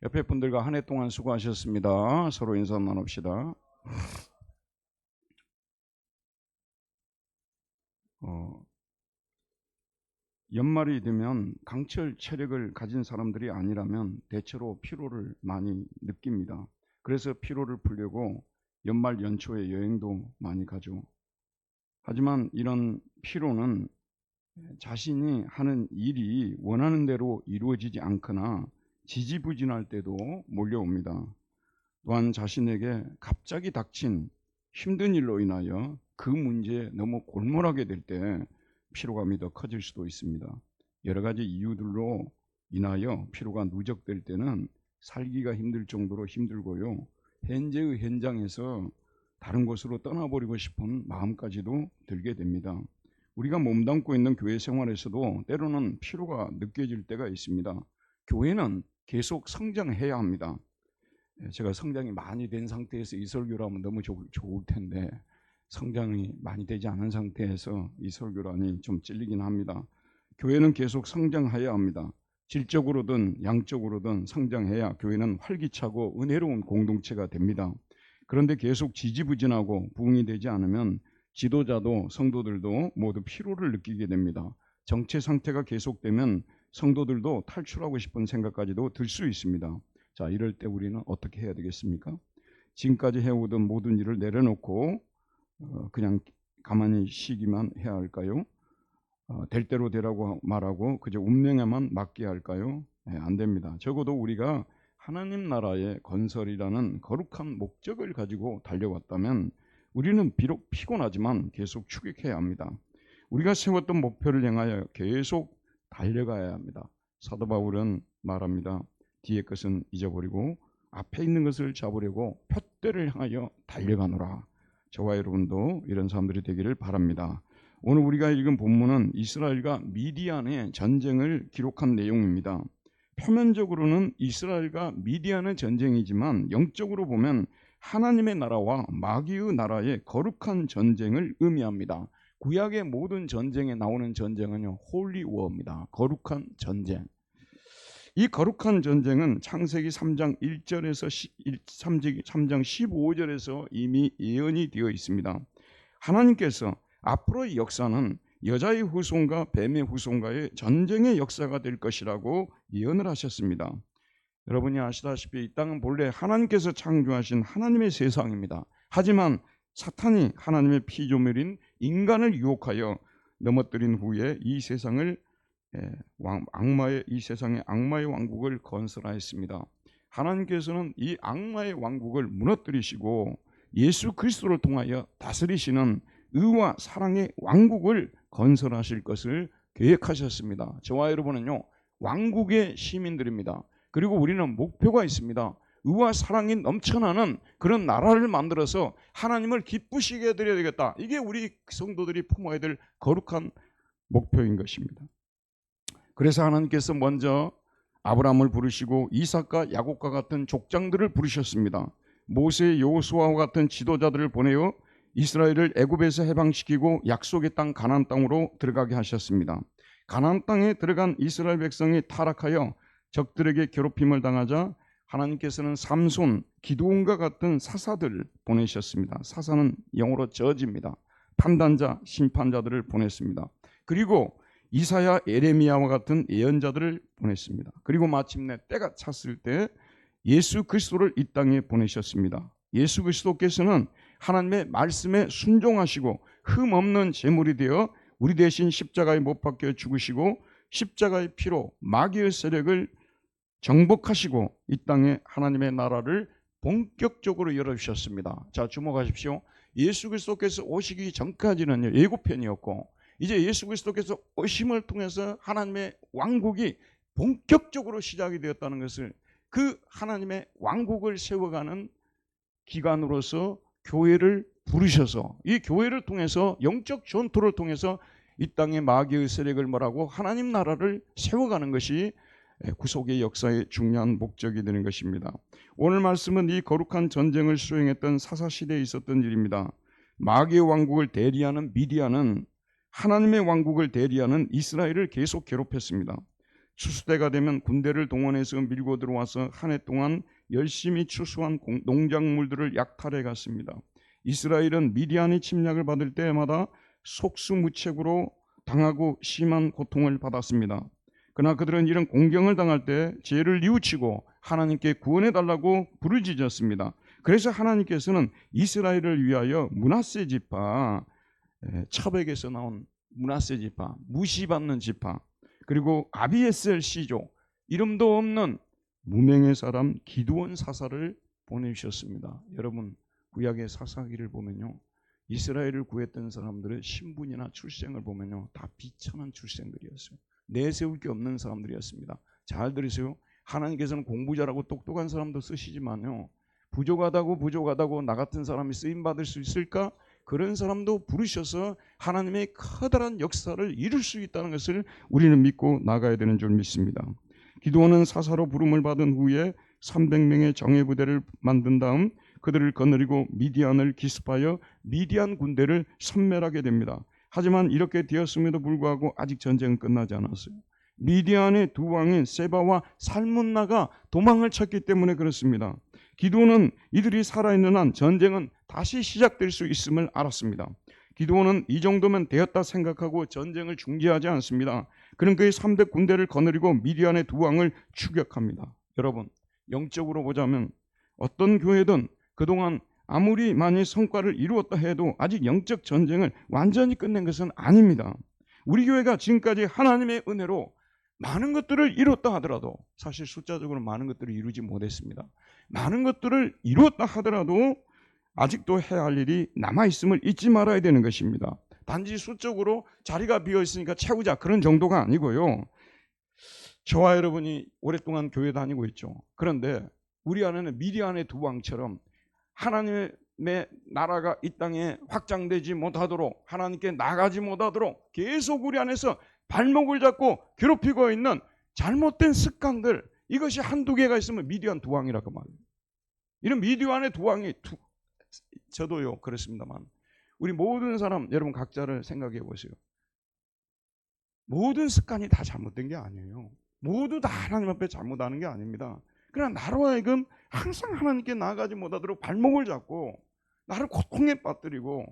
옆에 분들과 한 해 동안 수고하셨습니다. 서로 인사 나눕시다. 연말이 되면 강철 체력을 가진 사람들이 아니라면 대체로 피로를 많이 느낍니다. 그래서 피로를 풀려고 연말 연초에 여행도 많이 가죠. 하지만 이런 피로는 자신이 하는 일이 원하는 대로 이루어지지 않거나 지지부진할 때도 몰려옵니다. 또한 자신에게 갑자기 닥친 힘든 일로 인하여 그 문제에 너무 골몰하게 될 때 피로감이 더 커질 수도 있습니다. 여러 가지 이유들로 인하여 피로가 누적될 때는 살기가 힘들 정도로 힘들고요. 현재의 현장에서 다른 곳으로 떠나버리고 싶은 마음까지도 들게 됩니다. 우리가 몸담고 있는 교회 생활에서도 때로는 피로가 느껴질 때가 있습니다. 교회는 계속 성장해야 합니다. 제가 성장이 많이 된 상태에서 이 설교를 하면 너무 좋을 텐데 성장이 많이 되지 않은 상태에서 이 설교를 하니 좀 찔리긴 합니다. 교회는 계속 성장해야 합니다. 질적으로든 양적으로든 성장해야 교회는 활기차고 은혜로운 공동체가 됩니다. 그런데 계속 지지부진하고 부흥이 되지 않으면 지도자도 성도들도 모두 피로를 느끼게 됩니다. 정체 상태가 계속되면 성도들도 탈출하고 싶은 생각까지도 들 수 있습니다. 자, 이럴 때 우리는 어떻게 해야 되겠습니까? 지금까지 해오던 모든 일을 내려놓고 그냥 가만히 쉬기만 해야 할까요? 될 대로 되라고 말하고 그저 운명에만 맡겨야 할까요? 안 됩니다. 적어도 우리가 하나님 나라의 건설이라는 거룩한 목적을 가지고 달려왔다면 우리는 비록 피곤하지만 계속 추격해야 합니다. 우리가 세웠던 목표를 향하여 계속 달려가야 합니다. 사도 바울은 말합니다. 뒤의 것은 잊어버리고 앞에 있는 것을 잡으려고 푯대를 향하여 달려가노라. 저와 여러분도 이런 사람들이 되기를 바랍니다. 오늘 우리가 읽은 본문은 이스라엘과 미디안의 전쟁을 기록한 내용입니다. 표면적으로는 이스라엘과 미디안의 전쟁이지만 영적으로 보면 하나님의 나라와 마귀의 나라의 거룩한 전쟁을 의미합니다. 구약의 모든 전쟁에 나오는 전쟁은요, 홀리 워입니다. 거룩한 전쟁. 이 거룩한 전쟁은 창세기 3장 1절에서 3장 15절에서 이미 예언이 되어 있습니다. 하나님께서 앞으로의 역사는 여자의 후손과 뱀의 후손과의 전쟁의 역사가 될 것이라고 예언을 하셨습니다. 여러분이 아시다시피 이 땅은 본래 하나님께서 창조하신 하나님의 세상입니다. 하지만 사탄이 하나님의 피조물인 인간을 유혹하여 넘어뜨린 후에 이 세상을 이 세상의 악마의 왕국을 건설하였습니다. 하나님께서는 이 악마의 왕국을 무너뜨리시고 예수 그리스도를 통하여 다스리시는 의와 사랑의 왕국을 건설하실 것을 계획하셨습니다. 저와 여러분은요, 왕국의 시민들입니다. 그리고 우리는 목표가 있습니다. 의와 사랑이 넘쳐나는 그런 나라를 만들어서 하나님을 기쁘시게 해드려야 되겠다. 이게 우리 성도들이 품어야 될 거룩한 목표인 것입니다. 그래서 하나님께서 먼저 아브라함을 부르시고 이삭과 야곱과 같은 족장들을 부르셨습니다. 모세, 여호수아와 같은 지도자들을 보내어 이스라엘을 애굽에서 해방시키고 약속의 땅 가나안 땅으로 들어가게 하셨습니다. 가나안 땅에 들어간 이스라엘 백성이 타락하여 적들에게 괴롭힘을 당하자 하나님께서는 삼손, 기드온과 같은 사사들을 보내셨습니다. 사사는 영어로 저지입니다. 판단자, 심판자들을 보냈습니다. 그리고 이사야, 에레미야와 같은 예언자들을 보냈습니다. 그리고 마침내 때가 찼을 때 예수 그리스도를 이 땅에 보내셨습니다. 예수 그리스도께서는 하나님의 말씀에 순종하시고 흠없는 제물이 되어 우리 대신 십자가에 못 박혀 죽으시고 십자가의 피로 마귀의 세력을 정복하시고 이 땅에 하나님의 나라를 본격적으로 열어주셨습니다. 자, 주목하십시오. 예수 그리스도께서 오시기 전까지는 예고편이었고 이제 예수 그리스도께서 오심을 통해서 하나님의 왕국이 본격적으로 시작이 되었다는 것을 그 하나님의 왕국을 세워가는 기관으로서 교회를 부르셔서 이 교회를 통해서 영적 전투를 통해서 이 땅의 마귀의 세력을 뭐라고 하나님 나라를 세워가는 것이 구속의 역사의 중요한 목적이 되는 것입니다. 오늘 말씀은 이 거룩한 전쟁을 수행했던 사사시대에 있었던 일입니다. 마귀의 왕국을 대리하는 미디안은 하나님의 왕국을 대리하는 이스라엘을 계속 괴롭혔습니다. 추수때가 되면 군대를 동원해서 밀고 들어와서 한 해 동안 열심히 추수한 농작물들을 약탈해 갔습니다. 이스라엘은 미디안의 침략을 받을 때마다 속수무책으로 당하고 심한 고통을 받았습니다. 그러나 그들은 이런 공경을 당할 때 죄를 뉘우치고 하나님께 구원해 달라고 부르짖었습니다. 그래서 하나님께서는 이스라엘을 위하여 므낫세 지파, 첩에게서 나온 므낫세 지파, 무시받는 지파, 그리고 아비에셀 시족, 이름도 없는 무명의 사람 기드온 사사를 보내주셨습니다. 여러분, 구약의 사사기를 보면요, 이스라엘을 구했던 사람들의 신분이나 출생을 보면요, 다 비천한 출생들이었어요. 내세울 게 없는 사람들이었습니다. 잘 들으세요. 하나님께서는 공부 잘하고 똑똑한 사람도 쓰시지만요, 부족하다고 나 같은 사람이 쓰임받을 수 있을까? 그런 사람도 부르셔서 하나님의 커다란 역사를 이룰 수 있다는 것을 우리는 믿고 나가야 되는 줄 믿습니다. 기드온은 사사로 부름을 받은 후에 300명의 정예부대를 만든 다음 그들을 거느리고 미디안을 기습하여 미디안 군대를 섬멸하게 됩니다. 하지만 이렇게 되었음에도 불구하고 아직 전쟁은 끝나지 않았어요. 미디안의 두 왕인 세바와 살문나가 도망을 쳤기 때문에 그렇습니다. 기드온은 이들이 살아있는 한 전쟁은 다시 시작될 수 있음을 알았습니다. 기드온은 이 정도면 되었다 생각하고 전쟁을 중지하지 않습니다. 그는 그의 300군대를 거느리고 미디안의 두 왕을 추격합니다. 여러분, 영적으로 보자면 어떤 교회든 그동안 아무리 많이 성과를 이루었다 해도 아직 영적 전쟁을 완전히 끝낸 것은 아닙니다. 우리 교회가 지금까지 하나님의 은혜로 많은 것들을 이뤘다 하더라도, 사실 숫자적으로 많은 것들을 이루지 못했습니다. 많은 것들을 이루었다 하더라도 아직도 해야 할 일이 남아있음을 잊지 말아야 되는 것입니다. 단지 수적으로 자리가 비어있으니까 채우자, 그런 정도가 아니고요. 저와 여러분이 오랫동안 교회 다니고 있죠. 그런데 우리 안에는 미디안의 두 왕처럼 하나님의 나라가 이 땅에 확장되지 못하도록, 하나님께 나가지 못하도록 계속 우리 안에서 발목을 잡고 괴롭히고 있는 잘못된 습관들, 이것이 한두 개가 있으면 미디안 두 왕이라고 말해요. 이런 미디안의 두 왕이, 저도요 그렇습니다만, 우리 모든 사람, 여러분 각자를 생각해 보세요. 모든 습관이 다 잘못된 게 아니에요. 모두 다 하나님 앞에 잘못하는 게 아닙니다. 그러나 나로 하여금 항상 하나님께 나아가지 못하도록 발목을 잡고 나를 고통에 빠뜨리고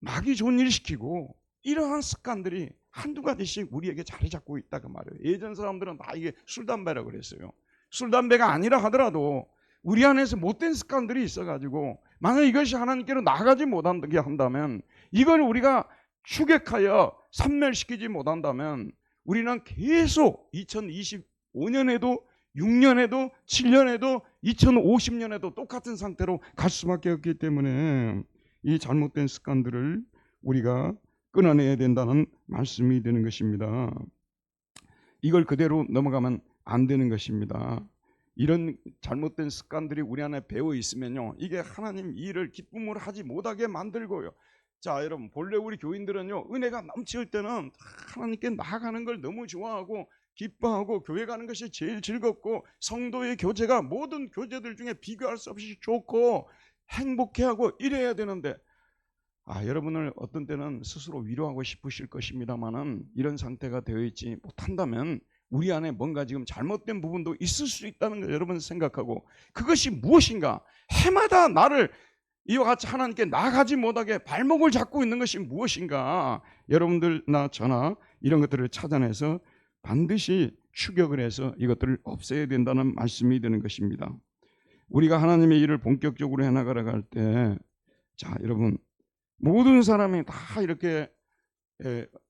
마귀 좋은 일 시키고, 이러한 습관들이 한두 가지씩 우리에게 자리 잡고 있다고 말해요. 예전 사람들은 다 이게 술, 담배라고 그랬어요. 술, 담배가 아니라 하더라도 우리 안에서 못된 습관들이 있어가지고, 만약 이것이 하나님께로 나가지 못하게 한다면, 이걸 우리가 추격하여 산멸시키지 못한다면, 우리는 계속 2025년에도 6년에도 7년에도 2050년에도 똑같은 상태로 갈 수밖에 없기 때문에 이 잘못된 습관들을 우리가 끊어내야 된다는 말씀이 되는 것입니다. 이걸 그대로 넘어가면 안 되는 것입니다. 이런 잘못된 습관들이 우리 안에 배어 있으면요, 이게 하나님 일을 기쁨으로 하지 못하게 만들고요. 자, 여러분, 본래 우리 교인들은요, 은혜가 넘칠 때는 하나님께 나아가는 걸 너무 좋아하고 기뻐하고 교회 가는 것이 제일 즐겁고, 성도의 교제가 모든 교제들 중에 비교할 수 없이 좋고 행복해하고 이래야 되는데, 여러분을 어떤 때는 스스로 위로하고 싶으실 것입니다만은, 이런 상태가 되어 있지 못한다면 우리 안에 뭔가 지금 잘못된 부분도 있을 수 있다는 걸 여러분 생각하고, 그것이 무엇인가, 해마다 나를 이와 같이 하나님께 나가지 못하게 발목을 잡고 있는 것이 무엇인가, 여러분들나 저나 이런 것들을 찾아내서 반드시 추격을 해서 이것들을 없애야 된다는 말씀이 되는 것입니다. 우리가 하나님의 일을 본격적으로 해나가려 할 때, 자, 여러분, 모든 사람이 다 이렇게,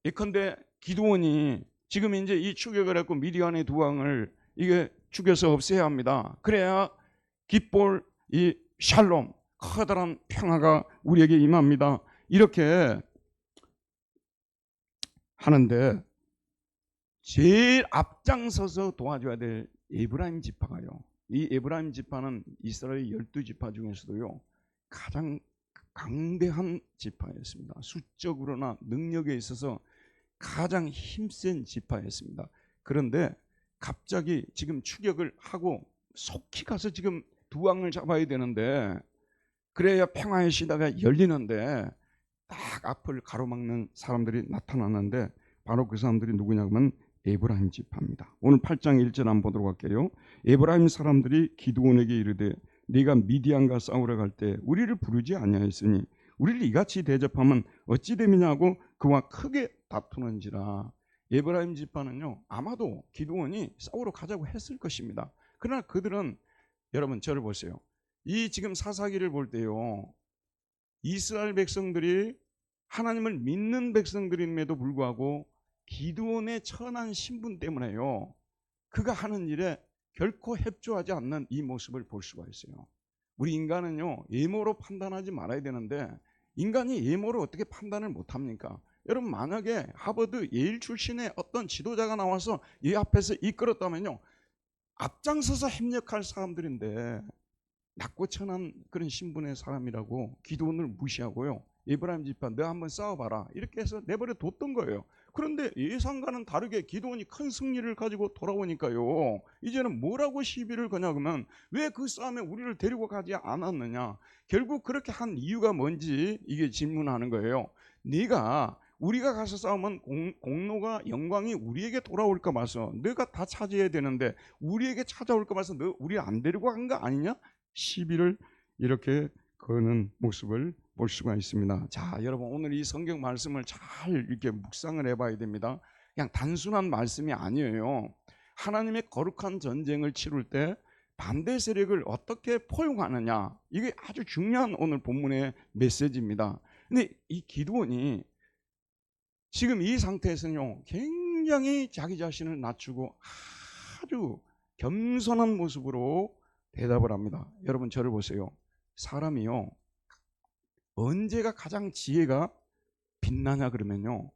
예컨대 기드온이 지금 이제 이 추격을 했고 미디안의 두 왕을 이게 죽여서 없애야 합니다. 그래야 깃볼 이 샬롬, 커다란 평화가 우리에게 임합니다. 이렇게 하는데, 제일 앞장서서 도와줘야 될 에브라임 지파가요, 이 에브라임 지파는 이스라엘 12지파 중에서도요 가장 강대한 지파였습니다. 수적으로나 능력에 있어서 가장 힘센 지파였습니다. 그런데 갑자기 지금 추격을 하고 속히 가서 지금 두 왕을 잡아야 되는데, 그래야 평화의 시대가 열리는데 딱 앞을 가로막는 사람들이 나타났는데, 바로 그 사람들이 누구냐면 에브라임 지파입니다. 오늘 8장 1절 한번 보도록 할게요. 에브라임 사람들이 기드온에게 이르되 네가 미디안과 싸우러 갈 때 우리를 부르지 아니하였으니 우리를 이같이 대접하면 어찌 됨이냐고 그와 크게 다투는지라. 에브라임 지파는요, 아마도 기드온이 싸우러 가자고 했을 것입니다. 그러나 그들은, 여러분 저를 보세요. 이 지금 사사기를 볼 때요, 이스라엘 백성들이 하나님을 믿는 백성들임에도 불구하고 기드온의 천한 신분 때문에요, 그가 하는 일에 결코 협조하지 않는 이 모습을 볼 수가 있어요. 우리 인간은요, 예모로 판단하지 말아야 되는데 인간이 예모로 어떻게 판단을 못합니까? 여러분, 만약에 하버드 예일 출신의 어떤 지도자가 나와서 이 앞에서 이끌었다면요, 앞장서서 협력할 사람들인데 낮고 천한 그런 신분의 사람이라고 기드온을 무시하고요, 에브라임 지파 너 한번 싸워봐라 이렇게 해서 내버려 뒀던 거예요. 그런데 예상과는 다르게 기드온이 큰 승리를 가지고 돌아오니까요, 이제는 뭐라고 시비를 거냐 그러면 왜 그 싸움에 우리를 데리고 가지 않았느냐. 결국 그렇게 한 이유가 뭔지 이게 질문하는 거예요. 네가 우리가 가서 싸우면 공로가 영광이 우리에게 돌아올까 봐서 너가 다 차지해야 되는데 우리에게 찾아올까 봐서 너 우리 안 데리고 간 거 아니냐? 시비를 이렇게 거는 모습을 볼 수가 있습니다. 자, 여러분, 오늘 이 성경 말씀을 잘 이렇게 묵상을 해봐야 됩니다. 그냥 단순한 말씀이 아니에요. 하나님의 거룩한 전쟁을 치룰 때 반대 세력을 어떻게 포용하느냐, 이게 아주 중요한 오늘 본문의 메시지입니다. 근데 이 기드온이 지금 이 상태에서는요, 굉장히 자기 자신을 낮추고 아주 겸손한 모습으로 대답을 합니다. 여러분 저를 보세요. 사람이요, 언제가 가장 지혜가 빛나냐 그러면요,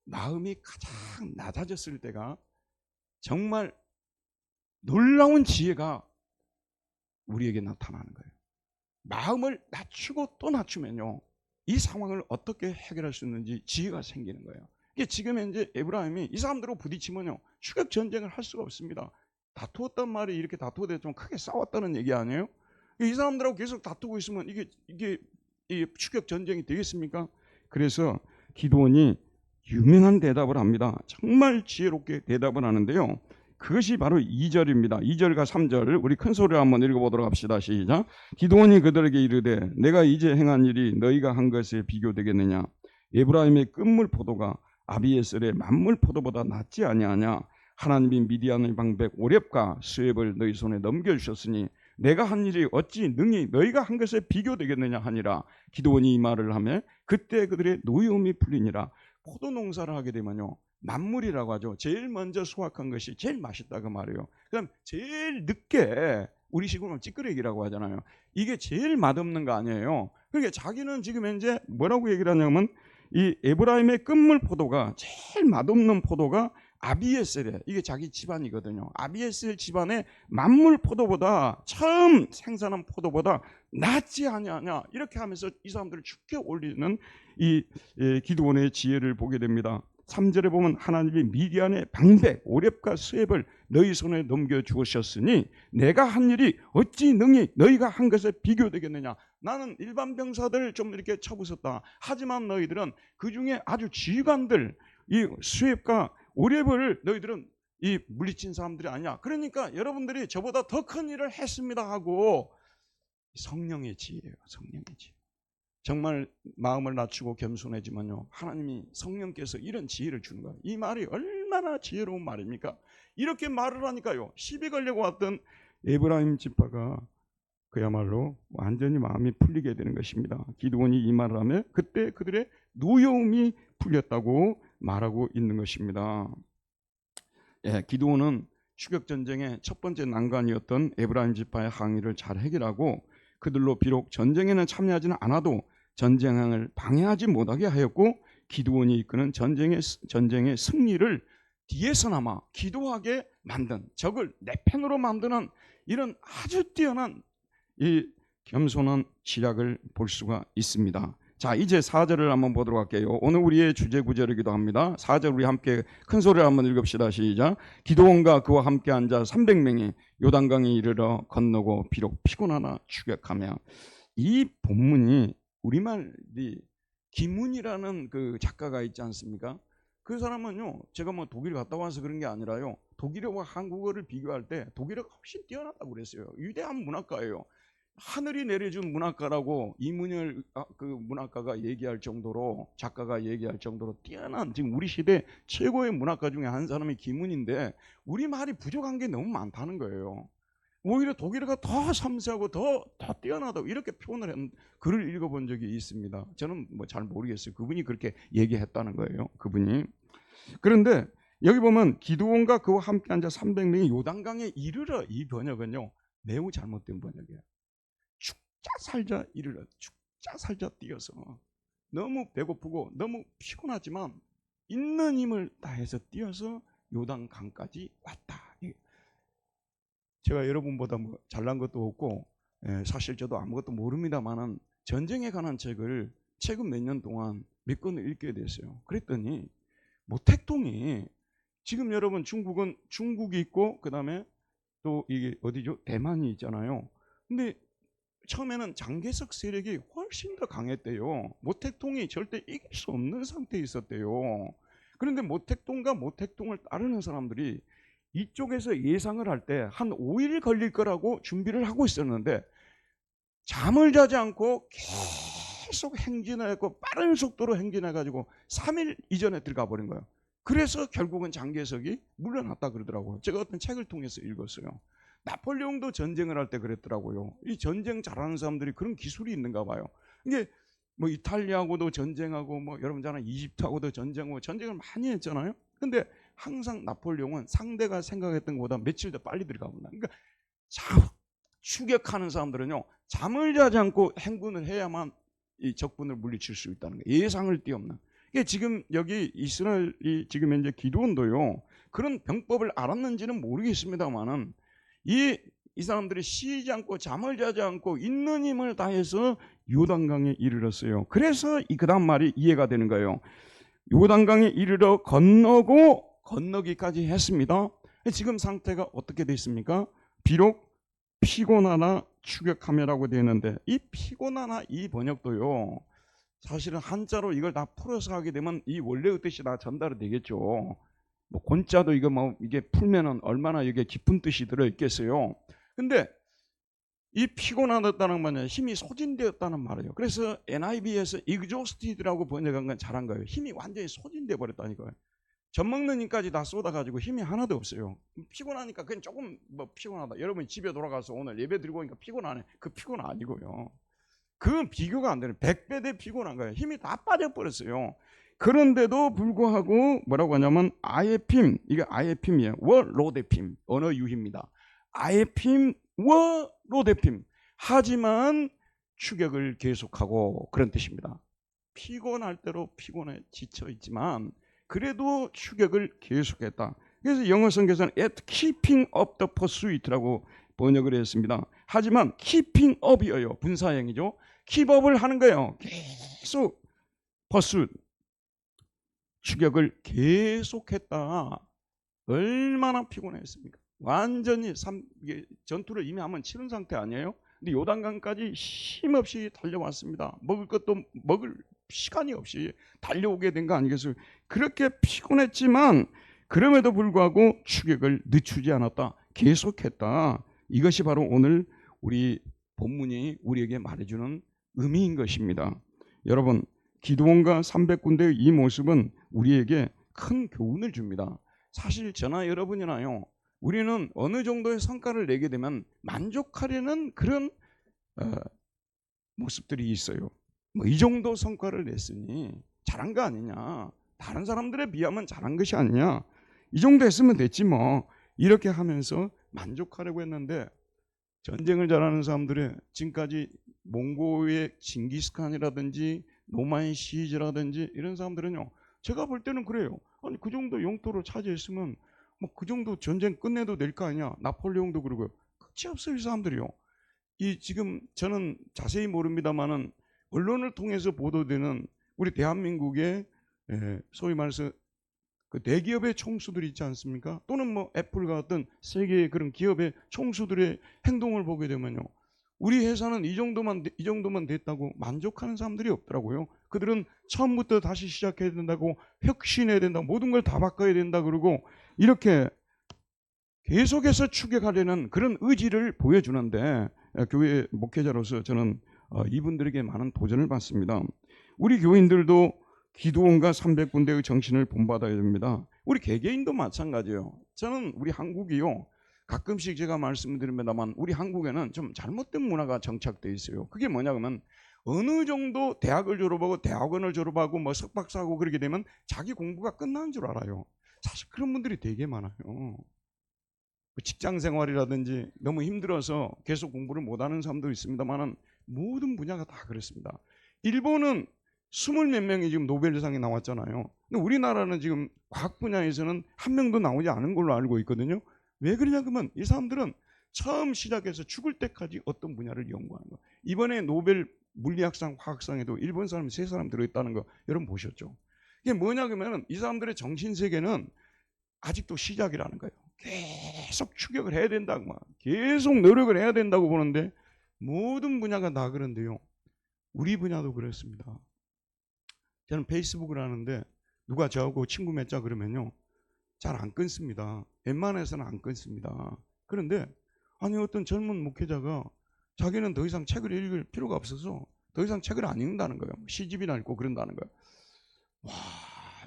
마음이 가장 낮아졌을 때가 정말 놀라운 지혜가 우리에게 나타나는 거예요. 마음을 낮추고 또 낮추면요, 이 상황을 어떻게 해결할 수 있는지 지혜가 생기는 거예요. 이게 지금 현재 에브라임이 이 사람들하고 부딪히면요, 추격 전쟁을 할 수가 없습니다. 다투었단 말이 이렇게 다투어도 좀 크게 싸웠다는 얘기 아니에요? 이 사람들하고 계속 다투고 있으면 이게 추격 전쟁이 되겠습니까? 그래서 기드온이 유명한 대답을 합니다. 정말 지혜롭게 대답을 하는데요, 그것이 바로 2절입니다. 2절과 3절 우리 큰 소리로 한번 읽어보도록 합시다. 시작. 기드온이 그들에게 이르되 내가 이제 행한 일이 너희가 한 것에 비교되겠느냐? 에브라임의 끝물 포도가 아비에셀의 만물 포도보다 낫지 아니하냐? 하나님이 미디안의 방백 오렙과 스웹을 너희 손에 넘겨주셨으니 내가 한 일이 어찌 능히 너희가 한 것에 비교되겠느냐 하니라. 기드온이 이 말을 하며 그때 그들의 노여움이 풀리니라. 포도 농사를 하게 되면요, 만물이라고 하죠. 제일 먼저 수확한 것이 제일 맛있다고 말해요. 그럼 제일 늦게, 우리식으로 찌끄레기라고 하잖아요. 이게 제일 맛없는 거 아니에요. 그러니까 자기는 지금 현재 뭐라고 얘기를 하냐면 이 에브라임의 끝물 포도가, 제일 맛없는 포도가 아비에셀에, 이게 자기 집안이거든요. 아비에셀 집안의 만물 포도보다, 처음 생산한 포도보다 낫지 아니하냐, 이렇게 하면서 이 사람들을 축켜 올리는 이 기드온의 지혜를 보게 됩니다. 3절에 보면 하나님이 미디안의 방백 오렙과 스웹을 너희 손에 넘겨주셨으니 내가 한 일이 어찌 능히 너희가 한 것에 비교되겠느냐. 나는 일반 병사들 좀 이렇게 쳐부쉈다. 하지만 너희들은 그 중에 아주 지휘관들, 이 스웹과 오렙을 너희들은 이 물리친 사람들이 아니야. 그러니까 여러분들이 저보다 더 큰 일을 했습니다 하고, 성령의 지혜예요. 성령의 지혜. 정말 마음을 낮추고 겸손해지면요, 하나님이, 성령께서 이런 지혜를 주는 거예요. 이 말이 얼마나 지혜로운 말입니까? 이렇게 말을 하니까요, 시비 걸려고 왔던 에브라임 지파가 그야말로 완전히 마음이 풀리게 되는 것입니다. 기드온이 이 말을 하며 그때 그들의 노여움이 풀렸다고 말하고 있는 것입니다. 기드온은 추격전쟁의 첫 번째 난관이었던 에브라임 지파의 항의를 잘 해결하고 그들로 비록 전쟁에는 참여하지는 않아도 전쟁을 방해하지 못하게 하였고, 기드온이 이끄는 전쟁의 승리를 뒤에서나마 기도하게 만든, 적을 내 편으로 만드는 이런 아주 뛰어난 이 겸손한 시작을 볼 수가 있습니다. 자, 이제 4절을 한번 보도록 할게요. 오늘 우리의 주제 구절이기도 합니다. 4절 우리 함께 큰 소리로 한번 읽읍시다. 시작. 기드온과 그와 함께 앉아 300명이 요단강에 이르러 건너고 비록 피곤하나 추격하며. 이 본문이 우리말이 김훈이라는 그 작가가 있지 않습니까? 그 사람은요, 제가 뭐 독일 갔다 와서 그런 게 아니라요, 독일어와 한국어를 비교할 때 독일어가 훨씬 뛰어나다고 그랬어요. 위대한 문학가예요. 하늘이 내려준 문학가라고 이문열 그 문학가가 얘기할 정도로, 작가가 얘기할 정도로 뛰어난, 지금 우리 시대 최고의 문학가 중에 한 사람이 김훈인데 우리 말이 부족한 게 너무 많다는 거예요. 오히려 독일어가 더 섬세하고 더 뛰어나다고 이렇게 표현을 한 글을 읽어본 적이 있습니다. 저는 뭐 잘 모르겠어요. 그분이 그렇게 얘기했다는 거예요. 그분이. 그런데 여기 보면 기드온과 그와 함께 앉아 300명이 요단강에 이르러, 이 번역은요 매우 잘못된 번역이에요. 죽자 살자 이르러, 죽자 살자 뛰어서 너무 배고프고 너무 피곤하지만 있는 힘을 다해서 뛰어서 요단강까지 왔다. 제가 여러분보다 뭐 잘난 것도 없고 사실 저도 아무것도 모릅니다만은 전쟁에 관한 책을 최근 몇 년 동안 몇 권을 읽게 됐어요. 그랬더니 모택동이, 지금 여러분 중국이 있고 그다음에 또 이게 어디죠? 대만이 있잖아요. 근데 처음에는 장개석 세력이 훨씬 더 강했대요. 모택동이 절대 이길 수 없는 상태에 있었대요. 그런데 모택동과 모택동을 따르는 사람들이 이쪽에서 예상을 할 때 한 5일 걸릴 거라고 준비를 하고 있었는데 잠을 자지 않고 계속 행진했고 빠른 속도로 행진해가지고 3일 이전에 들어가 버린 거예요. 그래서 결국은 장개석이 물러났다 그러더라고요. 제가 어떤 책을 통해서 읽었어요. 나폴레옹도 전쟁을 할 때 그랬더라고요. 이 전쟁 잘하는 사람들이 그런 기술이 있는가 봐요. 이게 뭐 이탈리아하고도 전쟁하고 뭐 여러분 잘 아는 이집트하고도 전쟁을 많이 했잖아요. 근데 항상 나폴레옹은 상대가 생각했던 것보다 며칠 더 빨리 들어가 본다. 그러니까 추격하는 사람들은요, 잠을 자지 않고 행군을 해야만 이 적군을 물리칠 수 있다는 거예요. 예상을 뛰어넘는. 이게 지금 여기 이스라엘이 지금 현재 기드온도요, 그런 병법을 알았는지는 모르겠습니다만은 이 사람들이 쉬지 않고 잠을 자지 않고 있는 힘을 다해서 요단강에 이르렀어요. 그래서 이 그다음 말이 이해가 되는 거예요. 요단강에 이르러 건너기까지 했습니다. 지금 상태가 어떻게 됐습니까? 비록 피곤하나 추격하며라고 되어 있는데, 이 피곤하나 이 번역도요, 사실은 한자로 이걸 다 풀어서 하게 되면 이 원래의 뜻이 다 전달이 되겠죠. 뭐 곤자도 이거 뭐 이게 풀면은 얼마나 이게 깊은 뜻이 들어 있겠어요. 근데 이 피곤하다는 말은 힘이 소진되었다는 말이에요. 그래서 NIV에서 exhausted라고 번역한 건 잘한 거예요. 힘이 완전히 소진돼 버렸다니까요. 젖 먹는 힘까지 다 쏟아가지고 힘이 하나도 없어요. 피곤하니까 그냥 조금 뭐 피곤하다. 여러분 집에 돌아가서 오늘 예배 드리고 오니까 피곤하네. 그 피곤 아니고요. 그건 비교가 안 되는 100배 대 피곤한 거예요. 힘이 다 빠져버렸어요. 그런데도 불구하고 뭐라고 하냐면 아예핌, 이게 아예핌이에요. 워 로데핌, 언어 유희입니다. 아예핌 워 로데핌. 하지만 추격을 계속하고, 그런 뜻입니다. 피곤할 대로 피곤해 지쳐 있지만 그래도 추격을 계속했다. 그래서 영어 성경에서는 at keeping up the pursuit라고 번역을 했습니다. 하지만 keeping up이에요. 분사형이죠. keep up을 하는 거예요. 계속 pursuit, 추격을 계속했다. 얼마나 피곤했습니까? 완전히 전투를 이미 한번 치른 상태 아니에요? 근데 요단강까지 힘없이 달려왔습니다. 먹을 시간이 없이 달려오게 된 거 아니겠어요? 그렇게 피곤했지만 그럼에도 불구하고 추격을 늦추지 않았다. 계속했다. 이것이 바로 오늘 우리 본문이 우리에게 말해주는 의미인 것입니다. 여러분, 기드온과 300군대의 이 모습은 우리에게 큰 교훈을 줍니다. 사실 저나 여러분이나요, 우리는 어느 정도의 성과를 내게 되면 만족하려는 그런 모습들이 있어요. 뭐 이 정도 성과를 냈으니 잘한 거 아니냐, 다른 사람들에 비하면 잘한 것이 아니냐, 이 정도 했으면 됐지 뭐, 이렇게 하면서 만족하려고 했는데, 전쟁을 잘하는 사람들의 지금까지 몽고의 징기스칸이라든지 노마의 시즈라든지 이런 사람들은요, 제가 볼 때는 그래요. 아니 그 정도 영토를 차지했으면 뭐 그 정도 전쟁 끝내도 될 거 아니야. 나폴레옹도 그러고요. 끝이 없어요, 이 사람들이요. 이 지금 저는 자세히 모릅니다만은 언론을 통해서 보도되는 우리 대한민국의 소위 말해서 그 대기업의 총수들이 있지 않습니까? 또는 뭐 애플과 어떤 세계의 그런 기업의 총수들의 행동을 보게 되면요, 우리 회사는 이 정도만 됐다고 만족하는 사람들이 없더라고요. 그들은 처음부터 다시 시작해야 된다고, 혁신해야 된다, 모든 걸 다 바꿔야 된다 그러고 이렇게 계속해서 추격하려는 그런 의지를 보여주는데, 교회 목회자로서 저는 이분들에게 많은 도전을 받습니다. 우리 교인들도 기도원과 300군데의 정신을 본받아야 됩니다. 우리 개개인도 마찬가지예요. 저는 우리 한국이요, 가끔씩 제가 말씀드립니다만 우리 한국에는 좀 잘못된 문화가 정착되어 있어요. 그게 뭐냐면 어느 정도 대학을 졸업하고 대학원을 졸업하고 뭐 석박사하고 그렇게 되면 자기 공부가 끝난 줄 알아요. 사실 그런 분들이 되게 많아요. 직장 생활이라든지 너무 힘들어서 계속 공부를 못하는 사람도 있습니다만 모든 분야가 다 그렇습니다. 일본은 20몇 명이 지금 노벨상이 나왔잖아요. 근데 우리나라는 지금 과학 분야에서는 한 명도 나오지 않은 걸로 알고 있거든요. 왜 그러냐 그러면 이 사람들은 처음 시작해서 죽을 때까지 어떤 분야를 연구하는 거예요. 이번에 노벨 물리학상, 화학상에도 일본 사람 3사람 들어있다는 거 여러분 보셨죠? 이게 뭐냐 그러면 이 사람들의 정신세계는 아직도 시작이라는 거예요. 계속 추격을 해야 된다고, 계속 노력을 해야 된다고 보는데 모든 분야가 다 그런데요. 우리 분야도 그렇습니다. 저는 페이스북을 하는데 누가 저하고 친구 맺자 그러면요, 잘 안 끊습니다. 웬만해서는 안 끊습니다. 그런데 아니 어떤 젊은 목회자가 자기는 더 이상 책을 읽을 필요가 없어서 더 이상 책을 안 읽는다는 거예요. 시집이나 읽고 그런다는 거예요. 와,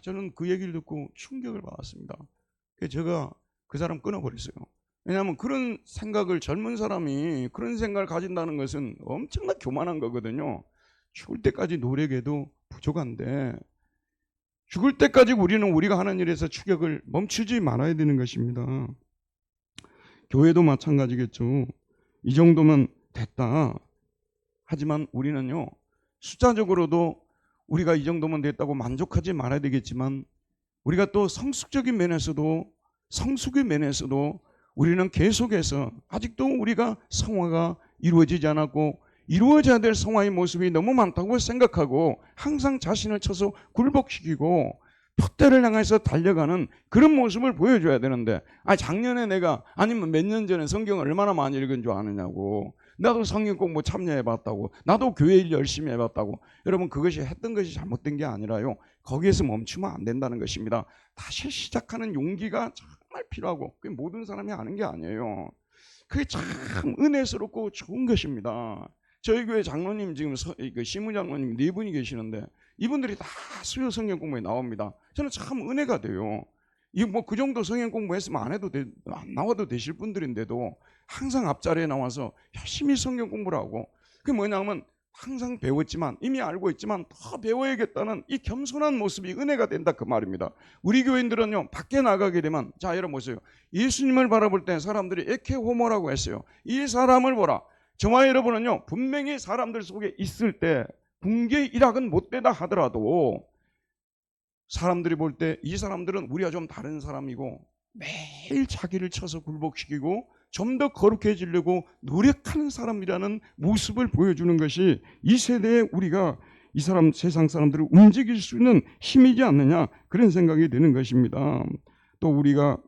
저는 그 얘기를 듣고 충격을 받았습니다. 그래서 제가 그 사람 끊어버렸어요. 왜냐하면 그런 생각을, 젊은 사람이 그런 생각을 가진다는 것은 엄청나 교만한 거거든요. 죽을 때까지 노력해도 부족한데 죽을 때까지 우리는 우리가 하는 일에서 추격을 멈추지 말아야 되는 것입니다. 교회도 마찬가지겠죠. 이 정도면 됐다. 하지만 우리는요, 숫자적으로도 우리가 이 정도면 됐다고 만족하지 말아야 되겠지만 우리가 또 성숙적인 면에서도, 성숙의 면에서도 우리는 계속해서 아직도 우리가 성화가 이루어지지 않았고 이루어져야 될 성화의 모습이 너무 많다고 생각하고 항상 자신을 쳐서 굴복시키고 표대를 향해서 달려가는 그런 모습을 보여줘야 되는데, 작년에 내가, 아니면 몇 년 전에 성경을 얼마나 많이 읽은 줄 아느냐고, 나도 성경 공부 참여해봤다고, 나도 교회 일 열심히 해봤다고. 여러분, 그것이 했던 것이 잘못된 게 아니라요, 거기에서 멈추면 안 된다는 것입니다. 다시 시작하는 용기가 정말 필요하고, 그게 모든 사람이 아는 게 아니에요. 그게 참 은혜스럽고 좋은 것입니다. 저희 교회 장로님 지금 시무 장로님 4분이 계시는데 이분들이 다 수요 성경 공부에 나옵니다. 저는 참 은혜가 돼요. 이 뭐 그 정도 성경 공부했으면 안 나와도 되실 분들인데도 항상 앞자리에 나와서 열심히 성경 공부를 하고, 그게 뭐냐면 항상 배웠지만, 이미 알고 있지만 더 배워야겠다는 이 겸손한 모습이 은혜가 된다, 그 말입니다. 우리 교인들은요, 밖에 나가게 되면, 자 여러분 보세요, 예수님을 바라볼 때 사람들이 에케 호모라고 했어요. 이 사람을 보라. 저와 여러분은요, 분명히 사람들 속에 있을 때 궁계 일학은 못되다 하더라도 사람들이 볼 때 이 사람들은 우리가 좀 다른 사람이고 매일 자기를 쳐서 굴복시키고 좀 더 거룩해지려고 노력하는 사람이라는 모습을 보여주는 것이 이 세대에 우리가 이 사람, 세상 사람들을 움직일 수 있는 힘이지 않느냐, 그런 생각이 드는 것입니다. 또 우리가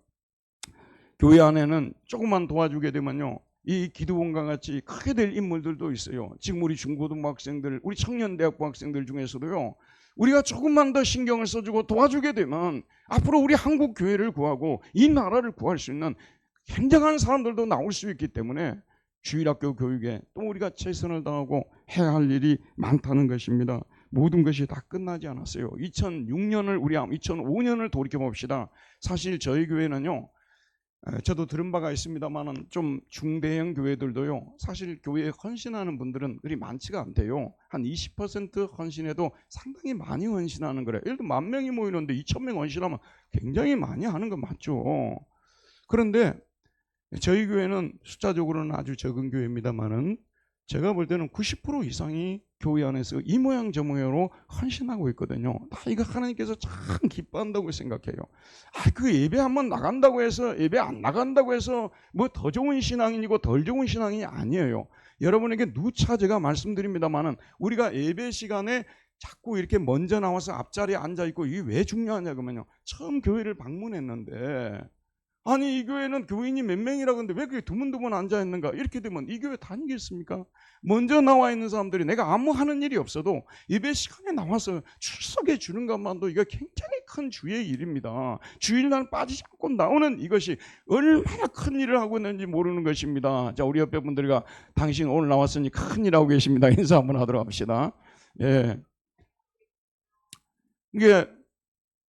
교회 안에는 조금만 도와주게 되면요, 이 기도원과 같이 크게 될 인물들도 있어요. 지금 우리 중고등학생들, 우리 청년대학부 학생들 중에서도요, 우리가 조금만 더 신경을 써주고 도와주게 되면 앞으로 우리 한국 교회를 구하고 이 나라를 구할 수 있는 굉장한 사람들도 나올 수 있기 때문에 주일학교 교육에 또 우리가 최선을 다하고 해야 할 일이 많다는 것입니다. 모든 것이 다 끝나지 않았어요. 2005년을 돌이켜봅시다. 사실 저희 교회는요, 저도 들은 바가 있습니다만 좀 중대형 교회들도요, 사실 교회에 헌신하는 분들은 그리 많지가 않대요. 한 20% 헌신해도 상당히 많이 헌신하는 거래요. 예를 들어 10,000명이 모이는데 2,000명 헌신하면 굉장히 많이 하는 거 맞죠. 그런데 저희 교회는 숫자적으로는 아주 적은 교회입니다만은 제가 볼 때는 90% 이상이 교회 안에서 이 모양 저 모양으로 헌신하고 있거든요. 다 이거 하나님께서 참 기뻐한다고 생각해요. 그 예배 한번 나간다고 해서, 예배 안 나간다고 해서 뭐 더 좋은 신앙인이고 덜 좋은 신앙인이 아니에요. 여러분에게 누차 제가 말씀드립니다만은 우리가 예배 시간에 자꾸 이렇게 먼저 나와서 앞자리에 앉아 있고, 이게 왜 중요하냐 그러면요, 처음 교회를 방문했는데 아니 이 교회는 교인이 몇 명이라고 하는데 왜 그렇게 드문드문 앉아있는가? 이렇게 되면 이 교회 다니겠습니까? 먼저 나와 있는 사람들이 내가 아무 하는 일이 없어도 예배 시간에 나와서 출석해 주는 것만도 이거 굉장히 큰 주의 일입니다. 주일날 빠지지 않고 나오는 이것이 얼마나 큰 일을 하고 있는지 모르는 것입니다. 자, 우리 옆에 분들과 당신 오늘 나왔으니 큰 일 하고 계십니다. 인사 한번 하도록 합시다. 예. 이게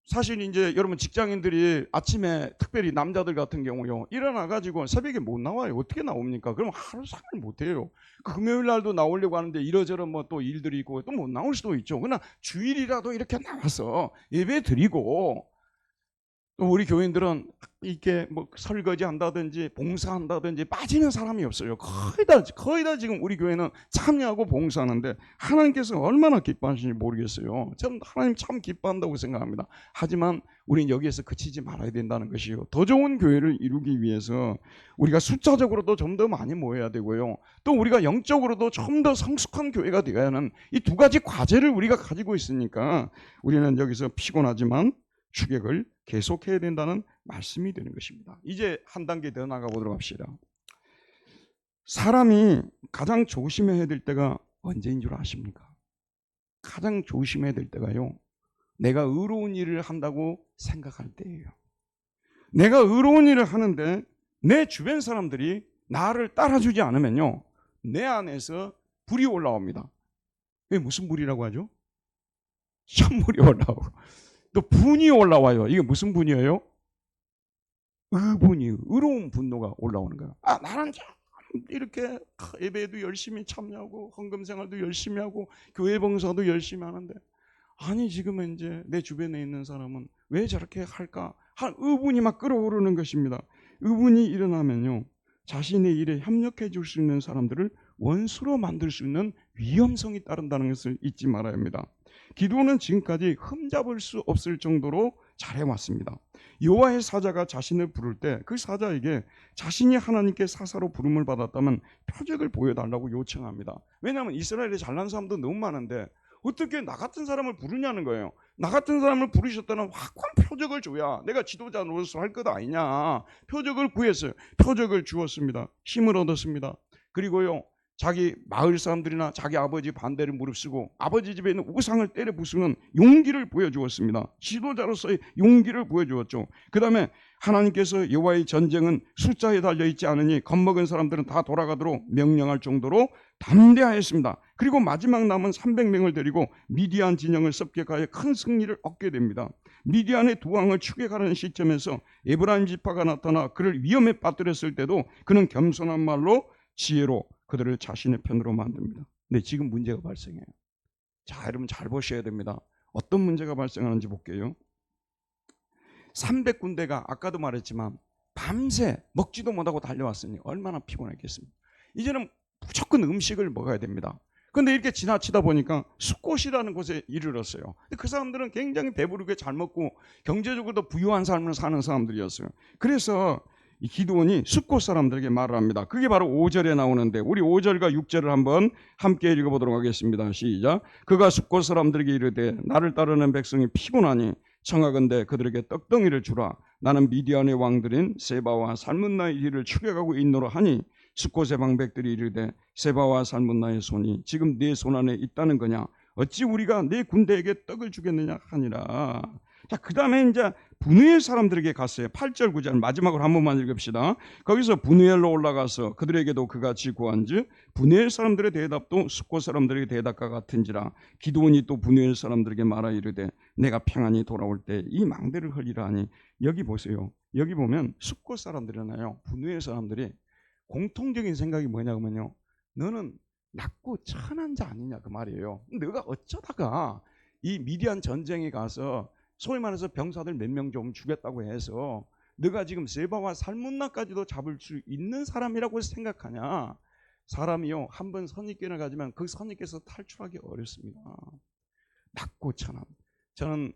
사실 이제 여러분 직장인들이 아침에 특별히 남자들 같은 경우요 일어나가지고 새벽에 못 나와요. 어떻게 나옵니까? 그럼 하루 종일 못 해요. 금요일 날도 나오려고 하는데 이러저런 뭐 또 일들이 있고 또 못 나올 수도 있죠. 그러나 주일이라도 이렇게 나와서 예배 드리고 또 우리 교인들은 이렇게 뭐 설거지 한다든지 봉사한다든지 빠지는 사람이 없어요. 거의 다 지금 우리 교회는 참여하고 봉사하는데 하나님께서 얼마나 기뻐하시는지 모르겠어요. 저는 하나님 참 기뻐한다고 생각합니다. 하지만 우리는 여기에서 그치지 말아야 된다는 것이요. 더 좋은 교회를 이루기 위해서 우리가 숫자적으로도 좀 더 많이 모여야 되고요. 또 우리가 영적으로도 좀 더 성숙한 교회가 되어야 하는 이 두 가지 과제를 우리가 가지고 있으니까 우리는 여기서 피곤하지만 추격을 계속해야 된다는 말씀이 되는 것입니다. 이제 한 단계 더 나가보도록 합시다. 사람이 가장 조심해야 될 때가 언제인 줄 아십니까? 가장 조심해야 될 때가요, 내가 의로운 일을 한다고 생각할 때예요. 내가 의로운 일을 하는데 내 주변 사람들이 나를 따라주지 않으면요, 내 안에서 불이 올라옵니다. 이게 무슨 불이라고 하죠? 찬물이 올라오고 또 분이 올라와요. 이게 무슨 분이에요? 의분이, 의로운 분노가 올라오는 거예요. 아, 나는 참 이렇게 예배도 열심히 참여하고 헌금생활도 열심히 하고 교회 봉사도 열심히 하는데 아니 지금은 이제 내 주변에 있는 사람은 왜 저렇게 할까? 한 의분이 막 끓어오르는 것입니다. 의분이 일어나면요, 자신의 일에 협력해 줄 수 있는 사람들을 원수로 만들 수 있는 위험성이 따른다는 것을 잊지 말아야 합니다. 기도는 지금까지 흠잡을 수 없을 정도로 잘해왔습니다. 여호와의 사자가 자신을 부를 때 그 사자에게 자신이 하나님께 사사로 부름을 받았다면 표적을 보여달라고 요청합니다. 왜냐하면 이스라엘에 잘난 사람도 너무 많은데 어떻게 나 같은 사람을 부르냐는 거예요. 나 같은 사람을 부르셨다는 확고한 표적을 줘야 내가 지도자 노릇을 할 것 아니냐. 표적을 구했어요. 표적을 주었습니다. 힘을 얻었습니다. 그리고요, 자기 마을 사람들이나 자기 아버지 반대를 무릅쓰고 아버지 집에 있는 우상을 때려 부수는 용기를 보여주었습니다. 지도자로서의 용기를 보여주었죠. 그 다음에 하나님께서 여호와의 전쟁은 숫자에 달려있지 않으니 겁먹은 사람들은 다 돌아가도록 명령할 정도로 담대하였습니다. 그리고 마지막 남은 300명을 데리고 미디안 진영을 습격하여 큰 승리를 얻게 됩니다. 미디안의 두 왕을 추격하는 시점에서 에브라임 지파가 나타나 그를 위험에 빠뜨렸을 때도 그는 겸손한 말로 지혜로 그들을 자신의 편으로 만듭니다. 근데 지금 문제가 발생해요. 자, 여러분 잘 보셔야 됩니다. 어떤 문제가 발생하는지 볼게요. 300군데가 아까도 말했지만 밤새 먹지도 못하고 달려왔으니 얼마나 피곤했겠습니까? 이제는 무조건 음식을 먹어야 됩니다. 그런데 이렇게 지나치다 보니까 숫곳이라는 곳에 이르렀어요. 근데 그 사람들은 굉장히 배부르게 잘 먹고 경제적으로도 부유한 삶을 사는 사람들이었어요. 그래서 이 기드온이 숫곳 사람들에게 말을 합니다. 그게 바로 5절에 나오는데 우리 5절과 6절을 한번 함께 읽어보도록 하겠습니다. 시작. 그가 숫곳 사람들에게 이르되 나를 따르는 백성이 피곤하니 청하건대 그들에게 떡덩이를 주라. 나는 미디안의 왕들인 세바와 살문나의 일을 추격하고 있노라 하니 숫곳의 방백들이 이르되 세바와 살문나의 손이 지금 네 손 안에 있다는 거냐? 어찌 우리가 네 군대에게 떡을 주겠느냐 하니라. 자, 그 다음에 이제 분우엘 사람들에게 갔어요. 8절 9절 마지막으로 한 번만 읽읍시다. 거기서 분우엘로 올라가서 그들에게도 그같이 구한즉 분우엘 사람들의 대답도 숫곳 사람들의 대답과 같은지라. 기드온이 또 분우엘 사람들에게 말하 이르되 내가 평안히 돌아올 때 이 망대를 헐리라 하니. 여기 보세요. 여기 보면 숫곳 사람들이나요 분우엘 사람들이 공통적인 생각이 뭐냐면요, 너는 낮고 천한 자 아니냐 그 말이에요. 너가 어쩌다가 이 미디안 전쟁에 가서 소위 말해서 병사들 몇 명 좀 죽였다고 해서 너가 지금 세바와 살문나까지도 잡을 수 있는 사람이라고 생각하냐? 사람이요, 한번 선입견을 가지면 그 선입견에서 탈출하기 어렵습니다. 낮고 천한. 저는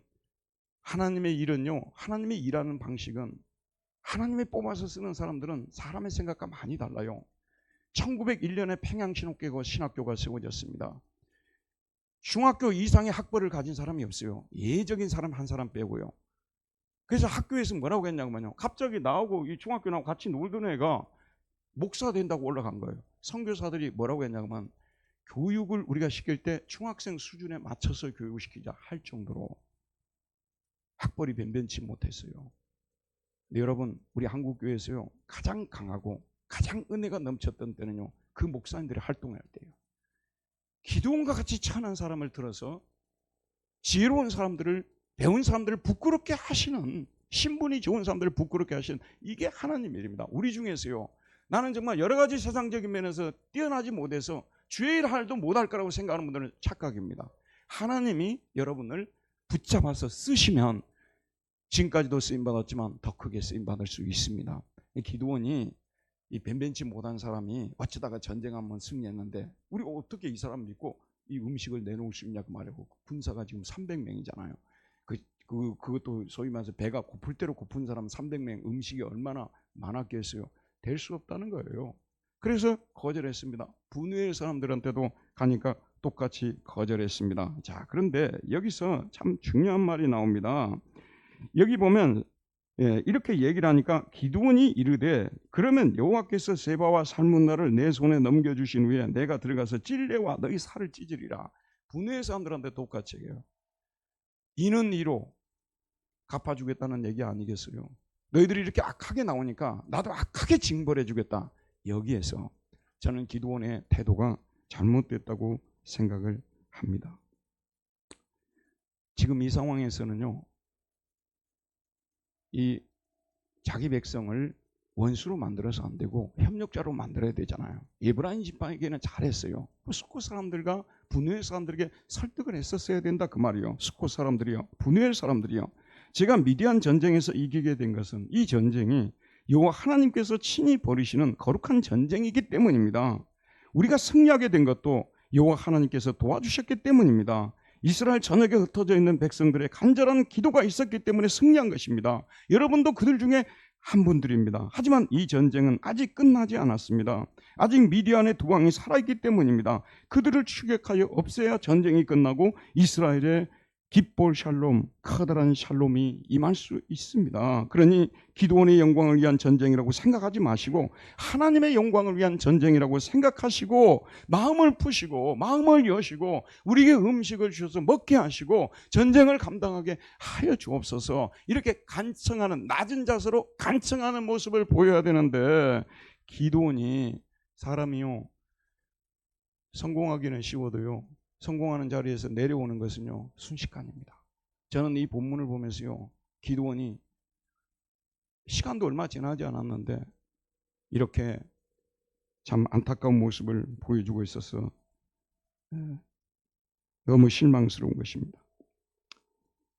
하나님의 일은요, 하나님의 일하는 방식은 하나님이 뽑아서 쓰는 사람들은 사람의 생각과 많이 달라요. 1901년에 평양신학교가 세워졌습니다. 중학교 이상의 학벌을 가진 사람이 없어요. 예적인 사람 한 사람 빼고요. 그래서 학교에서 뭐라고 했냐면요, 갑자기 나하고 이 중학교 나하고 같이 놀던 애가 목사 된다고 올라간 거예요. 선교사들이 뭐라고 했냐면 교육을 우리가 시킬 때 중학생 수준에 맞춰서 교육을 시키자 할 정도로 학벌이 변변치 못했어요. 근데 여러분, 우리 한국교회에서요, 가장 강하고 가장 은혜가 넘쳤던 때는요, 그 목사님들이 활동할 때예요. 기도원과 같이 찬한 사람을 들어서 지혜로운 사람들을, 배운 사람들을 부끄럽게 하시는, 신분이 좋은 사람들을 부끄럽게 하시는, 이게 하나님의 일입니다. 우리 중에서요, 나는 정말 여러 가지 세상적인 면에서 뛰어나지 못해서 주의 일 할도 못할 거라고 생각하는 분들은 착각입니다. 하나님이 여러분을 붙잡아서 쓰시면 지금까지도 쓰임받았지만 더 크게 쓰임받을 수 있습니다. 기도원이 이 변변치 못한 사람이 어쩌다가 전쟁 한번 승리했는데 우리 어떻게 이 사람 믿고 이 음식을 내놓을 수 있냐고 말하고, 군사가 지금 300명이잖아요. 그것도 소위 말해서 배가 고플 대로 고픈 사람 300명, 음식이 얼마나 많았겠어요. 될 수 없다는 거예요. 그래서 거절했습니다. 분유엘 사람들한테도 가니까 똑같이 거절했습니다. 자, 그런데 여기서 참 중요한 말이 나옵니다. 여기 보면 이렇게 얘기를 하니까 기드온이 이르되, 그러면 여호와께서 세바와 살문나를 내 손에 넘겨주신 후에 내가 들어가서 찔레와 너희 살을 찢으리라. 분유엘 사람들한테 똑같이 얘기해요. 이는 이로 갚아주겠다는 얘기 아니겠어요? 너희들이 이렇게 악하게 나오니까 나도 악하게 징벌해 주겠다. 여기에서 저는 기드온의 태도가 잘못됐다고 생각을 합니다. 지금 이 상황에서는요, 이 자기 백성을 원수로 만들어서 안 되고 협력자로 만들어야 되잖아요. 에브라임 지파에게는 잘했어요. 스콧 사람들과 분유엘 사람들에게 설득을 했었어야 된다 그 말이요. 스콧 사람들이요, 분유엘 사람들이요. 제가 미디안 전쟁에서 이기게 된 것은 이 전쟁이 여호와 하나님께서 친히 벌이시는 거룩한 전쟁이기 때문입니다. 우리가 승리하게 된 것도 여호와 하나님께서 도와주셨기 때문입니다. 이스라엘 전역에 흩어져 있는 백성들의 간절한 기도가 있었기 때문에 승리한 것입니다. 여러분도 그들 중에 한 분들입니다. 하지만 이 전쟁은 아직 끝나지 않았습니다. 아직 미디안의 두 왕이 살아있기 때문입니다. 그들을 추격하여 없애야 전쟁이 끝나고 이스라엘의 깃볼 샬롬, 커다란 샬롬이 임할 수 있습니다. 그러니 기드온의 영광을 위한 전쟁이라고 생각하지 마시고 하나님의 영광을 위한 전쟁이라고 생각하시고 마음을 푸시고 마음을 여시고 우리에게 음식을 주셔서 먹게 하시고 전쟁을 감당하게 하여 주옵소서. 이렇게 간청하는, 낮은 자세로 간청하는 모습을 보여야 되는데, 기드온이 사람이요, 성공하기는 쉬워도요, 성공하는 자리에서 내려오는 것은요, 순식간입니다. 저는 이 본문을 보면서요, 기드온이 시간도 얼마 지나지 않았는데 이렇게 참 안타까운 모습을 보여주고 있어서 너무 실망스러운 것입니다.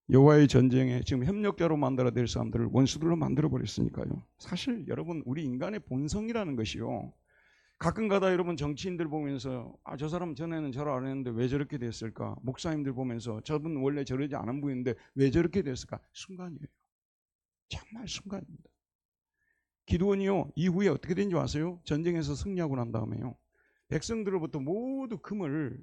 여호와의 전쟁에 지금 협력자로 만들어야 될 사람들을 원수들로 만들어버렸으니까요. 사실 여러분, 우리 인간의 본성이라는 것이요, 가끔가다 여러분 정치인들 보면서 저 사람 전에는 저를 안 했는데 왜 저렇게 됐을까? 목사님들 보면서 저분 원래 저러지 않은 분인데 왜 저렇게 됐을까? 순간이에요. 정말 순간입니다. 기드온이요, 이후에 어떻게 된지 아세요? 전쟁에서 승리하고 난 다음에요, 백성들로부터 모두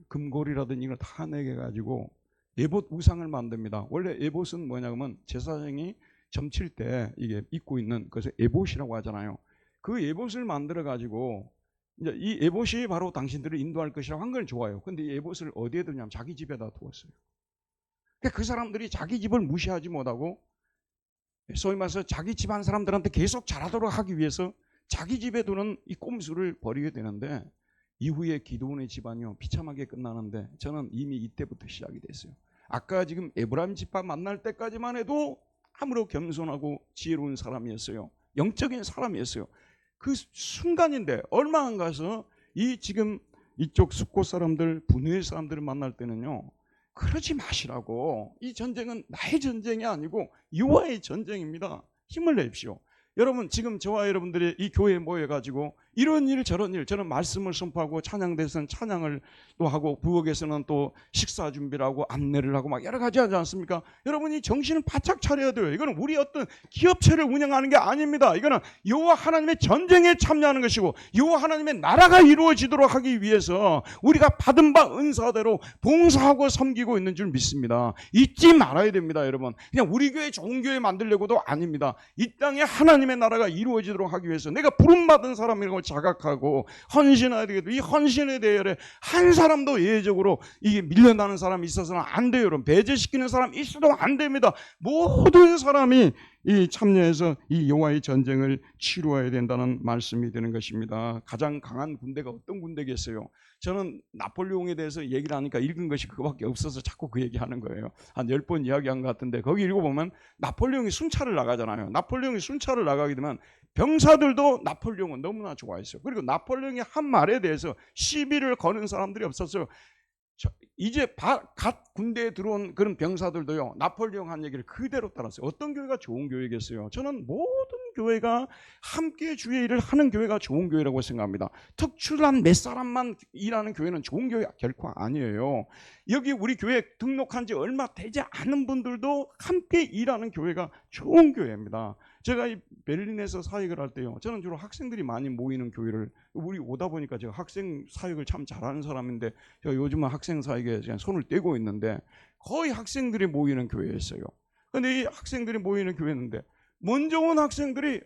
금골이라든지 이걸 다 내게 가지고 에봇 우상을 만듭니다. 원래 에봇은 뭐냐면 제사장이 점칠 때 이게 입고 있는 것을 에봇이라고 하잖아요. 그 에봇을 만들어 가지고 이제 이 에봇이 바로 당신들을 인도할 것이라고 한 걸 좋아요. 근데 이 에봇을 어디에 두냐면 자기 집에다 두었어요. 그 사람들이 자기 집을 무시하지 못하고 소위 말해서 자기 집안 사람들한테 계속 잘하도록 하기 위해서 자기 집에 두는 이 꼼수를 버리게 되는데, 이후에 기드온의 집안이요, 비참하게 끝나는데 저는 이미 이때부터 시작이 됐어요. 아까 지금 에브라임 지파 만날 때까지만 해도 아무로 겸손하고 지혜로운 사람이었어요. 영적인 사람이었어요. 그 순간인데 얼마 안 가서 이 지금 이쪽 숫곳 사람들, 분유엘 사람들을 만날 때는요, 그러지 마시라고, 이 전쟁은 나의 전쟁이 아니고 여호와의 전쟁입니다. 힘을 내십시오. 여러분, 지금 저와 여러분들이 이 교회에 모여가지고 이런 일 저런 일, 저는 말씀을 선포하고 찬양대에서는 찬양을 또 하고 부엌에서는 또 식사 준비를 하고 안내를 하고 막 여러 가지 하지 않습니까? 여러분이 정신을 바짝 차려야 돼요. 이거는 우리 어떤 기업체를 운영하는 게 아닙니다. 이거는 여호와 하나님의 전쟁에 참여하는 것이고 여호와 하나님의 나라가 이루어지도록 하기 위해서 우리가 받은 바 은사대로 봉사하고 섬기고 있는 줄 믿습니다. 잊지 말아야 됩니다, 여러분. 그냥 우리 교회 좋은 교회 만들려고도 아닙니다. 이 땅에 하나님의 나라가 이루어지도록 하기 위해서 내가 부름받은 사람이라고 자각하고 헌신해야 되겠다. 이 헌신의 대열에 한 사람도 예외적으로 이게 밀려나는 사람이 있어서는 안 돼요, 여러분. 배제시키는 사람 있어도 안 됩니다. 모든 사람이 이 참여해서 이 여호와의 전쟁을 치루어야 된다는 말씀이 되는 것입니다. 가장 강한 군대가 어떤 군대겠어요? 저는 나폴레옹에 대해서 얘기를 하니까 읽은 것이 그거밖에 없어서 자꾸 그 얘기하는 거예요. 한 10번 이야기한 것 같은데 거기 읽어보면 나폴레옹이 순찰을 나가잖아요. 나폴레옹이 순찰을 나가게 되면 병사들도 나폴레옹은 너무나 좋아했어요. 그리고 나폴레옹의 한 말에 대해서 시비를 거는 사람들이 없었어요. 이제 갓 군대에 들어온 그런 병사들도요, 나폴레옹 한 얘기를 그대로 따랐어요. 어떤 교회가 좋은 교회겠어요? 저는 모든 교회가 함께 주의 일을 하는 교회가 좋은 교회라고 생각합니다. 특출난 몇 사람만 일하는 교회는 좋은 교회 결코 아니에요. 여기 우리 교회 등록한 지 얼마 되지 않은 분들도 함께 일하는 교회가 좋은 교회입니다. 제가 이 베를린에서 사역을 할 때요, 저는 주로 학생들이 많이 모이는 교회를, 우리 오다 보니까 제가 학생 사역을 참 잘하는 사람인데 제가 요즘은 학생 사역에 그냥 손을 떼고 있는데 거의 학생들이 모이는 교회였어요. 근데 이 학생들이 모이는 교회였는데 먼저 온 학생들이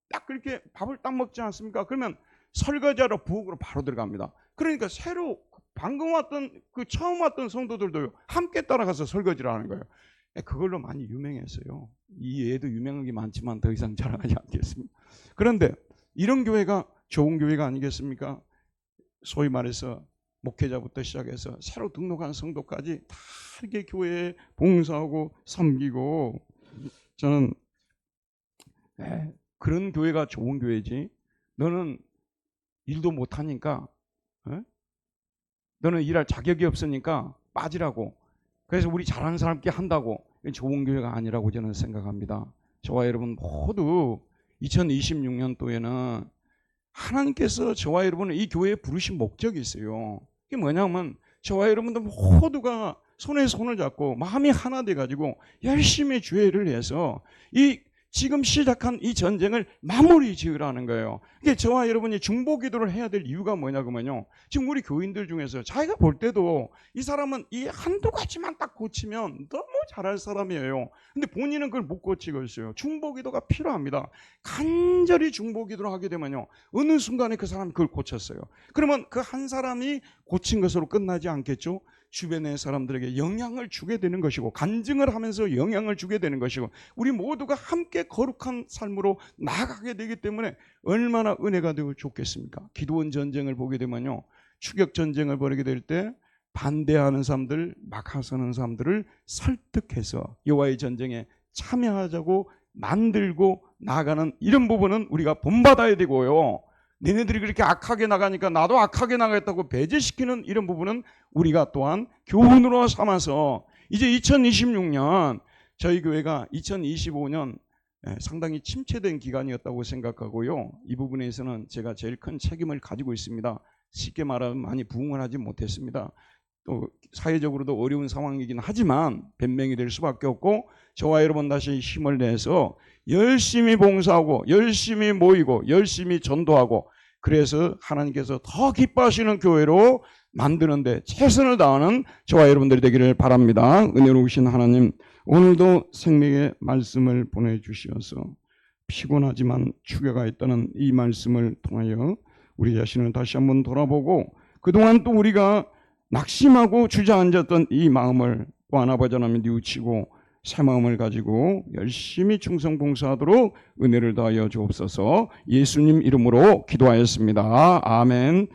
딱 그렇게 밥을 딱 먹지 않습니까? 그러면 설거지하러 부엌으로 바로 들어갑니다. 그러니까 새로 방금 왔던 그 처음 왔던 성도들도요, 함께 따라가서 설거지를 하는 거예요. 그걸로 많이 유명했어요. 이 애도 유명한 게 많지만 더 이상 자랑하지 않겠습니다. 그런데 이런 교회가 좋은 교회가 아니겠습니까? 소위 말해서 목회자부터 시작해서 새로 등록한 성도까지 다 이렇게 교회에 봉사하고 섬기고, 저는 그런 교회가 좋은 교회지, 너는 일도 못하니까, 너는 일할 자격이 없으니까 빠지라고, 그래서 우리 잘하는 사람께 한다고, 좋은 교회가 아니라고 저는 생각합니다. 저와 여러분 모두 2026년도에는 하나님께서 저와 여러분을 이 교회에 부르신 목적이 있어요. 그게 뭐냐면 저와 여러분들 모두가 손에 손을 잡고 마음이 하나 돼가지고 열심히 주의를 해서 이 지금 시작한 이 전쟁을 마무리 지으라는 거예요. 이게 저와 여러분이 중보기도를 해야 될 이유가 뭐냐면요, 지금 우리 교인들 중에서 자기가 볼 때도 이 사람은 이 한두 가지만 딱 고치면 너무 잘할 사람이에요. 근데 본인은 그걸 못 고치고 있어요. 중보기도가 필요합니다. 간절히 중보기도를 하게 되면요, 어느 순간에 그 사람이 그걸 고쳤어요. 그러면 그 한 사람이 고친 것으로 끝나지 않겠죠? 주변의 사람들에게 영향을 주게 되는 것이고 간증을 하면서 영향을 주게 되는 것이고 우리 모두가 함께 거룩한 삶으로 나아가게 되기 때문에 얼마나 은혜가 되고 좋겠습니까? 기드온 전쟁을 보게 되면요, 추격 전쟁을 벌이게 될 때 반대하는 사람들, 막아서는 사람들을 설득해서 여호와의 전쟁에 참여하자고 만들고 나가는 이런 부분은 우리가 본받아야 되고요, 너네들이 그렇게 악하게 나가니까 나도 악하게 나가겠다고 배제시키는 이런 부분은 우리가 또한 교훈으로 삼아서 이제 2026년 저희 교회가 2025년 상당히 침체된 기간이었다고 생각하고요, 이 부분에서는 제가 제일 큰 책임을 가지고 있습니다. 쉽게 말하면 많이 부응을 하지 못했습니다. 또 사회적으로도 어려운 상황이긴 하지만 변명이 될 수밖에 없고 저와 여러분 다시 힘을 내서 열심히 봉사하고 열심히 모이고 열심히 전도하고 그래서 하나님께서 더 기뻐하시는 교회로 만드는데 최선을 다하는 저와 여러분들이 되기를 바랍니다. 은혜로우신 하나님, 오늘도 생명의 말씀을 보내주시어서 피곤하지만 추격가 있다는 이 말씀을 통하여 우리 자신을 다시 한번 돌아보고 그동안 또 우리가 낙심하고 주저앉았던 이 마음을 또 아버지 하나님 뉘우치고 새 마음을 가지고 열심히 충성 봉사하도록 은혜를 더하여 주옵소서. 예수님 이름으로 기도하였습니다. 아멘.